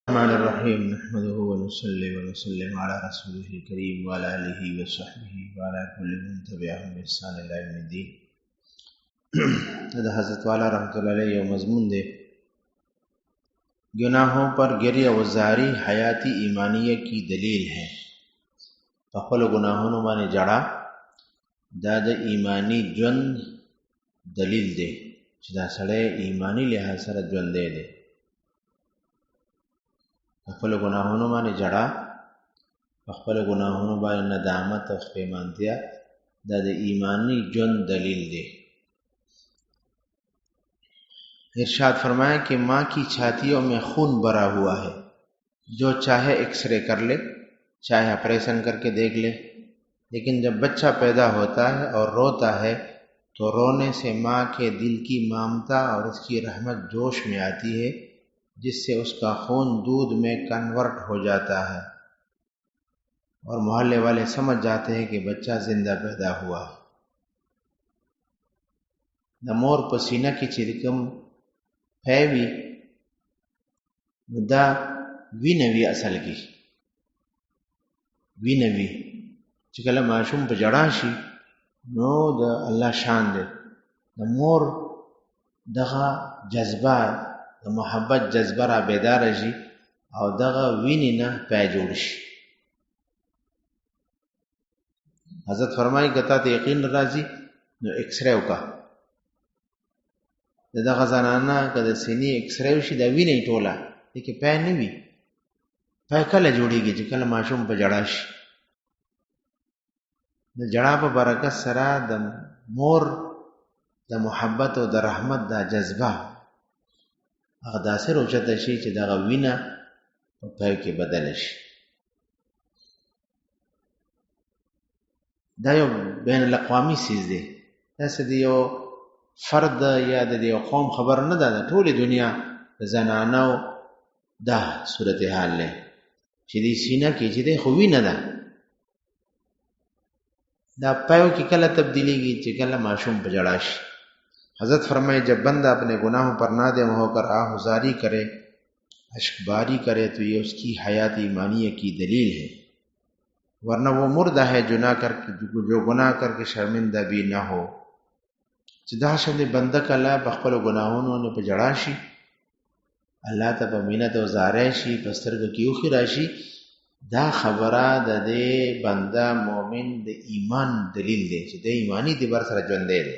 الرحمن الرحيم نحمده ونصلي ونسلم على رسوله الكريم وعلى آله وصحبه وعلى كل من تبعهم بإحسان إلى يوم الدين. حضرت والا رحمۃ اللہ علیہ یو مضمون دے گناہوں پر گریہ وزاری حیاتی ایمانیہ کی دلیل ہے. خپل گناہوں باندې جڑا دا د ایمانی ژوند دلیل دی چې دا سړی ایمانی لحاظ سره ژوند دی. خپل گناہوں باندې جڑا خپل گناہوں باندې ندامت او پښیمانتیا دا د ایمانی ژوند دلیل دی. ارشاد فرمایا کہ ماں کی چھاتیوں میں خون بھرا ہوا ہے، جو چاہے ایکس رے کر لے، چاہے آپریشن کر کے دیکھ لے، لیکن جب بچہ پیدا ہوتا ہے اور روتا ہے تو رونے سے ماں کے دل کی ممتا اور اس کی رحمت جوش میں آتی ہے، جس سے اس کا خون دودھ میں کنورٹ ہو جاتا ہے اور محلے والے سمجھ جاتے ہیں کہ بچہ زندہ پیدا ہوا. د مور په سینه کې چې کوم پیوي دا وینوي، اصل کې وینوي چې کله ماشوم په جړا شي نو د الله شان دی د مور دغه جذبه د محبت جذبه را بیدار شي او دغه وینې نه پی جوړ شي. حضرت فرمایي که تا ته یقین راځي نو ایکس رے وکړه. دغه زنانه که د سینې ایکس رے وشي دا وینې ټوله لیکن پی نه وي. پی کله جوړېږي چې کله ماشوم په جړا شي. د جړا په برکت سره د مور د محبت او د رحمت دا جذبه هغه داسې روچته شي چې دغه وینه په پیو کې بدله شي. دا یو بین الاقوامي څیز دی، داسې د یو فرد یا د یو قوم خبر نه ده، د ټولې دنیا د زنانو دا صورتحال دی چې دې سینه کې چې دی خو وینه ده. دا پیو کې کله تبدیلیږي چې کله معصوم په جڑا شي. حضرت فرمائے جب بندہ اپنے گناہوں پر نادم ہو کر آہوزاری کرے، اشکباری کرے تو یہ اس کی حیات ایمانیہ کی دلیل ہے، ورنہ وہ مردہ ہے جو گناہ کر کے شرمندہ بھی نہ ہو. چې دا شند بنده کله په خپل ګناهونو نه په جړا شي، الله ته په مینت او زارۍ شي، په سترګو کې اوښکې راشي، دا خبره د دې بنده مؤمن د ایمان دلیل دی چې د ایمانی اعتبار سره ژوندی دی.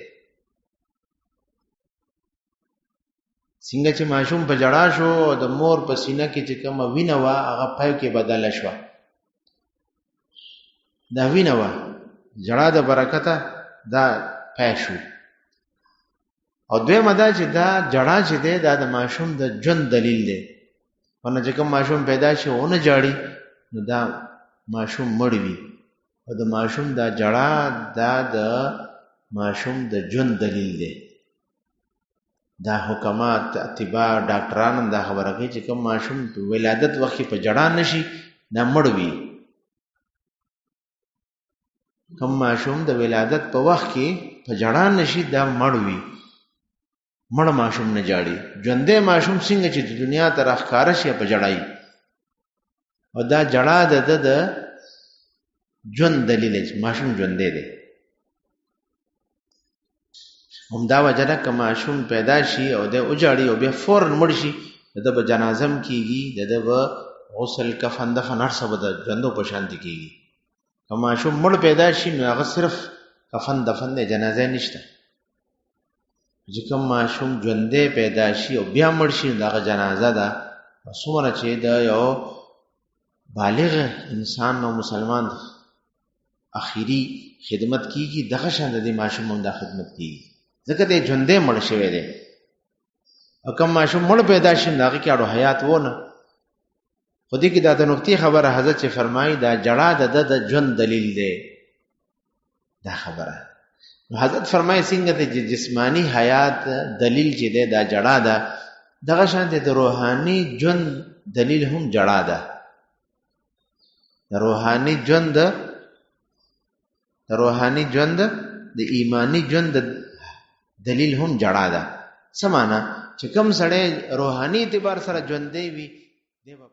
څنګه چې ماشوم په جړا شو او د مور په سینه کې چې کومه وینه وه هغه پیو کې بدله شوه، دا وینه وه جړا د برکته دا پی شو. او دویمه دا چې دا جړا چې دی دا د ماشوم د ژوند دلیل دی، ورنه چې کوم ماشوم پیدا شي ونه جاړي نو دا ماشوم مړ وي. او د ماشوم دا جړا دا د ماشوم د ژوند دلیل دی. دا حکمات اتباع ډاکټران هم دا خبره کوي چې کوم ماشوم په ولادت وخت کې په جړا نشي دا مړ وي. کوم ماشوم د ولادت په وخت کې په جړا نشي دا مړ وي. مړ ماشوم نه جاړي. ژوندی ماشوم څنګه چې د دنیا ته راښکاره شي په جړای، او دا جړا د ژوند دلیل دی چې ماشوم ژوندی دی. همدا وجه ده که ماشوم پیدا شي او د وجاړي او بیا فوراً مړ شي د ده به جنازم کېږي، د ده به غسل کفن دفن هر څه به د ژوندو په شانتې کېږي. که ماشوم مړ پیدا شي نو هغه صرف کفن دفن دی، جنازه نشته. چې کوم ماشوم ژوندی پیدا شي او بیا مړ شي نو هغه جنازه ده. څومره چې د یو بالغ انسان او مسلمان اخیری خدمت کیږي دغه شان د دې ماشوم هم دا خدمت کیږي، ځکه دی ژوندی مړ شوی دی. او کوم ماشوم مړ پیدا شي نو هغې کې اړو حیات ونه. خو دې کې دا د نقطې خبره حضرت چې فرمایي دا جړا د ده د ژوند دلیل دی. دا خبره حضرت فرمایي څنګه چې جسمانی حیات دلیل چې دی دا جړا ده، دغه شانتې د روحاني ژوند دلیل هم جړا ده. د روحاني ژوند د ایمانی ژوند دلیل هم جړا ده. څه معنا چې کوم سړی روحاني اعتبار سره ژوندی وي دی به